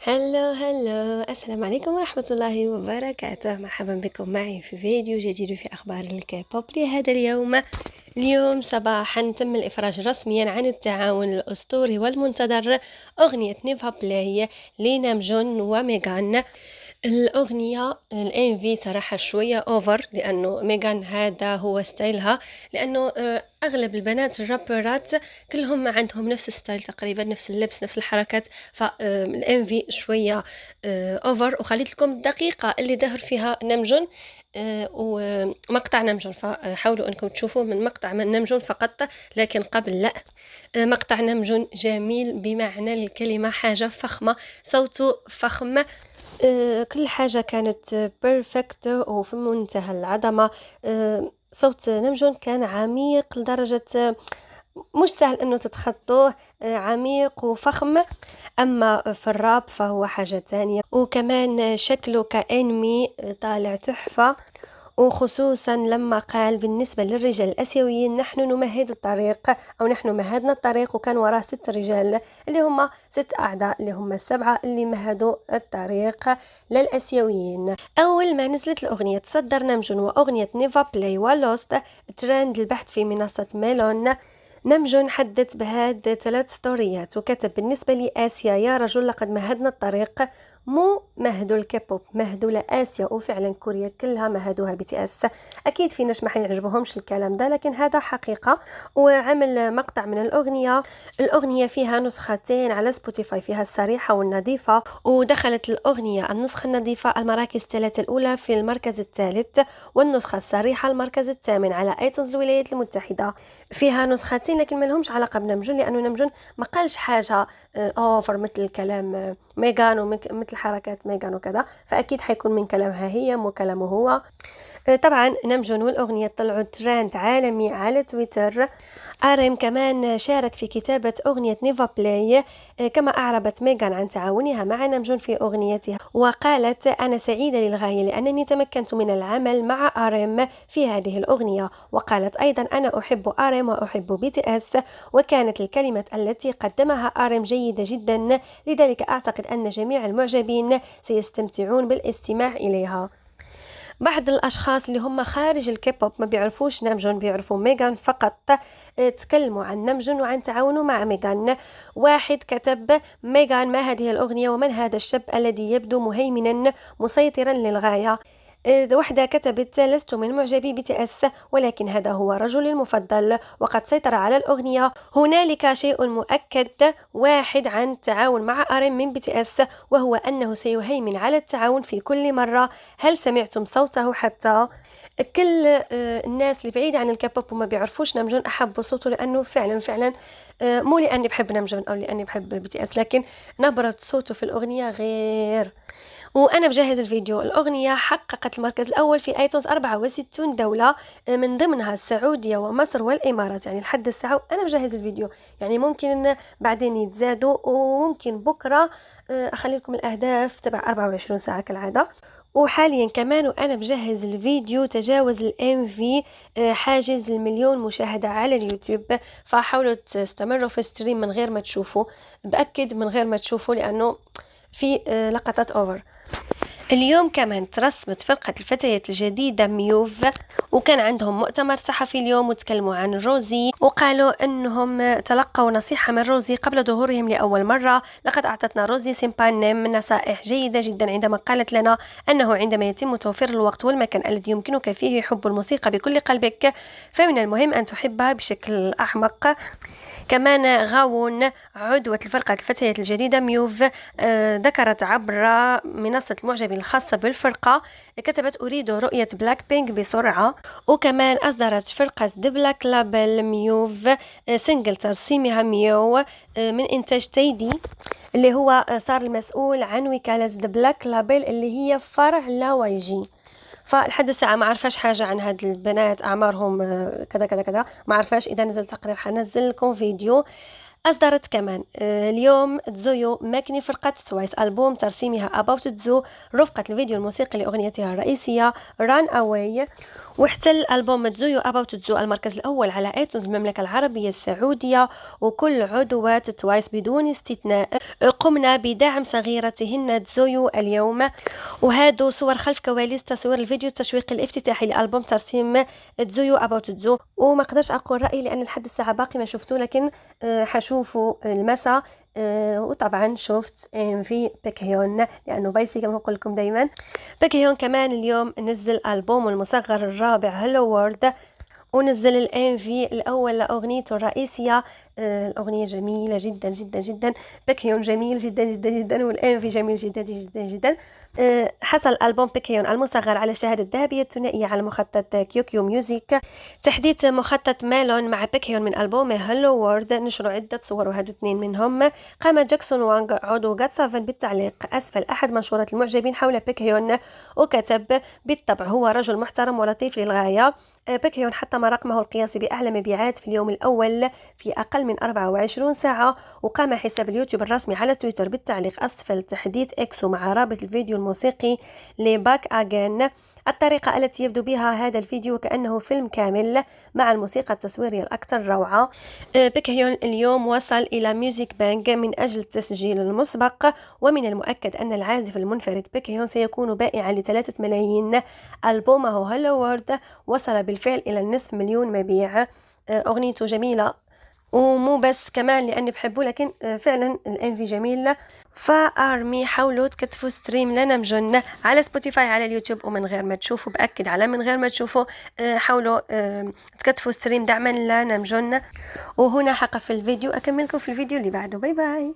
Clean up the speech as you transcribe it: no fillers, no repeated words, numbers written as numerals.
هلو السلام عليكم ورحمة الله وبركاته. مرحبا بكم معي في فيديو جديد في أخبار الكيبوب لهذا اليوم صباحا تم الإفراج رسميا عن التعاون الأسطوري والمنتظر أغنية نيفا بلاي لنامجون وميغان. الأغنية الانفي صراحة شوية اوفر، لأنه ميغان هذا هو ستايلها، لأنه أغلب البنات الرابرات كلهم عندهم نفس الستايل تقريبا، نفس اللبس نفس الحركات. فالانفي شوية اوفر. وخليت لكم الدقيقة اللي ظهر فيها نمجون ومقطع نمجون، فحاولوا أنكم تشوفوا من مقطع من نمجون فقط، لكن قبل لا. مقطع نمجون جميل بمعنى الكلمة، حاجة فخمة، صوته فخم، كل حاجة كانت بيرفكت وفي منتهى العظمة. صوت نمجون كان عميق لدرجة مش سهل انه تتخطوه، عميق وفخم. اما في الراب فهو حاجة تانية، وكمان شكله كأنمي طالع تحفة، وخصوصا لما قال بالنسبة للرجال الآسيويين نحن نمهد الطريق، أو نحن مهدنا الطريق، وكان وراه 6 رجال اللي هم 6 أعضاء اللي هم ال7 اللي مهدوا الطريق للآسيويين. أول ما نزلت الأغنية تصدر نمجون وأغنية نيفا بلاي ولوست ترند البحث في منصة ميلون. نمجون حدث بهذه 3 ستوريات وكتب: بالنسبة لآسيا يا رجل لقد مهدنا الطريق، مو مهدوا الكيبوب، مهدوا لآسيا. وفعلا كوريا كلها مهدوها BTS. أكيد في ناس ما حيعجبهمش الكلام ده، لكن هذا حقيقة. وعمل مقطع من الأغنية فيها نسختين على سبوتيفاي، فيها الصريحة والنظيفة. ودخلت الأغنية النسخة النظيفة المراكز 3 الأولى في المركز الثالث، والنسخة الصريحة المركز الثامن على ايتونز الولايات المتحدة. فيها نسختين لكن ما لهمش علاقة بنمجون، لأنه نمجون ما قالش حاجة اوفر مثل كلام ميغان ومثل حركات ميغان وكذا، فأكيد حيكون من كلامها هي مو كلامه هو. طبعا نمجون والأغنية طلعوا ترند عالمي على تويتر. آريم كمان شارك في كتابة أغنية نيفا بلاي، كما أعربت ميغان عن تعاونها مع نمجون في أغنيتها، وقالت: أنا سعيدة للغاية لأنني تمكنت من العمل مع آريم في هذه الأغنية. وقالت أيضا: أنا أحب آريم وأحب BTS، وكانت الكلمة التي قدمها آريم جيدة جدا، لذلك أعتقد أن جميع المعجبين سيستمتعون بالاستماع إليها. بعض الأشخاص اللي هم خارج الكيبوب ما بيعرفوش نامجون، بيعرفوا ميغان فقط، تكلموا عن نامجون وعن تعاونه مع ميغان. واحد كتب: ميغان، ما هذه الأغنية ومن هذا الشاب الذي يبدو مهيمنا مسيطرا للغاية؟ وحدة كتبت: لست من معجبي BTS، ولكن هذا هو رجلي المفضل وقد سيطر على الأغنية. هنالك شيء مؤكد واحد عن التعاون مع آريم من BTS، وهو أنه سيهيمن على التعاون في كل مرة. هل سمعتم صوته؟ حتى كل الناس اللي بعيدة عن الكيبوب وما بيعرفوش نامجون أحبوا صوته، لأنه فعلا مو لأني بحب نامجون أو لأني بحب BTS، لكن نبرة صوته في الأغنية غير. وأنا بجهز الفيديو. الأغنية حققت المركز الأول في ايتونز 64 دولة، من ضمنها السعودية ومصر والإمارات، يعني لحد الساعة أنا بجهز الفيديو. يعني ممكن إن بعدين يتزادوا، وممكن بكرة أخلي لكم الأهداف تبع 24 ساعة كالعادة. وحاليا كمان وأنا بجهز الفيديو تجاوز الMV حاجز 1,000,000 مشاهدة على اليوتيوب، فحاولوا تستمروا في ستريم من غير ما تشوفوا، بأكد من غير ما تشوفوا، لأنه في لقطات أوفر. اليوم كمان ترسمت فرقة الفتيات الجديدة ميوف، وكان عندهم مؤتمر صحفي اليوم وتكلموا عن روزي، وقالوا أنهم تلقوا نصيحة من روزي قبل ظهورهم لأول مرة. لقد أعطتنا روزي سيمبان نصائح جيدة جدا عندما قالت لنا أنه عندما يتم توفير الوقت والمكان الذي يمكنك فيه حب الموسيقى بكل قلبك، فمن المهم أن تحبها بشكل أحمق. كمان غاون عضوة الفرقة الفتيات الجديدة ميوف ذكرت عبر منصة المعجبين الخاصة بالفرقة، كتبت: أريد رؤية بلاك بينك بسرعة. وكمان أصدرت فرقة The Black Label ميوف سنجل ترسيمها ميو من إنتاج تيدي، اللي هو صار المسؤول عن وكالة The Black Label اللي هي فرع لا YG. فلحد الساعة ما عرفاش حاجة عن هاد البنات، أعمارهم كذا كذا كذا، ما عرفاش. إذا نزل تقرير حنزل لكم فيديو. أصدرت كمان اليوم تزويو ماكني فرقة توايس ألبوم ترسيمها About تزو رفقة الفيديو الموسيقي لأغنيتها الرئيسية Run Away. واحتل ألبوم تزويو About تزو المركز الأول على ايتونز المملكة العربية السعودية، وكل عضوات توايس بدون استثناء قمنا بدعم صغيرتهن تزويو اليوم. وهادو صور خلف كواليس تصوير الفيديو التشويقي الافتتاحي لألبوم ترسيم تزويو About تزو. وما قدرش أقول رأيي لأن لحد الساعة باقي ما شفتو، لكن حشوفه المساء. وطبعا شفت في بيكهيون لانه بايسي كما اقول لكم دائما. بيكهيون كمان اليوم نزل البوم المصغر الرابع هلو وورد، ونزل الام في الاول لاغنيته الرئيسيه. الاغنيه جميله جدا جدا جدا، بيكهيون جميل جدا جدا جدا، والام في جميل جدا جدا جدا. حصل ألبوم بيكهيون المصغر على الشهادة الذهبية الثنائية على مخطط كيوكيو ميوزيك. تحديث مخطط مالون مع بيكهيون من ألبومه هلو وورد نشروا عدة صور وهادو اثنين منهم. قام جاكسون وانغ عضو جات سافن بالتعليق أسفل أحد منشورات المعجبين حول بيكهيون، وكتب: بالطبع هو رجل محترم ولطيف للغاية. بيكهيون حطم رقمه القياسي بأعلى مبيعات في اليوم الأول في أقل من 24 ساعة. وقام حساب اليوتيوب الرسمي على تويتر بالتعليق أسفل تحديث إكسو مع رابط الفيديو الموسيقي لباك أجين. الطريقة التي يبدو بها هذا الفيديو كأنه فيلم كامل مع الموسيقى التصويرية الأكثر روعة. بيكهيون اليوم وصل إلى ميوزيك بانك من أجل التسجيل المسبق، ومن المؤكد أن العازف المنفرد بيكهيون سيكون بائعا ل3 ملايين. ألبومه هلو وورد وصل بالفعل إلى النصف مليون مبيع. أغنيته جميلة، ومو بس كمان لأني بحبه، لكن فعلا الانفي جميل. فارمي حاولوا تكتفوا ستريم لنا مجن على سبوتيفاي على اليوتيوب، ومن غير ما تشوفوا، بأكد على من غير ما تشوفوا، حاولوا تكتفوا ستريم دعما لنا مجن. وهنا حقف الفيديو، أكملكم في الفيديو اللي بعده. باي باي.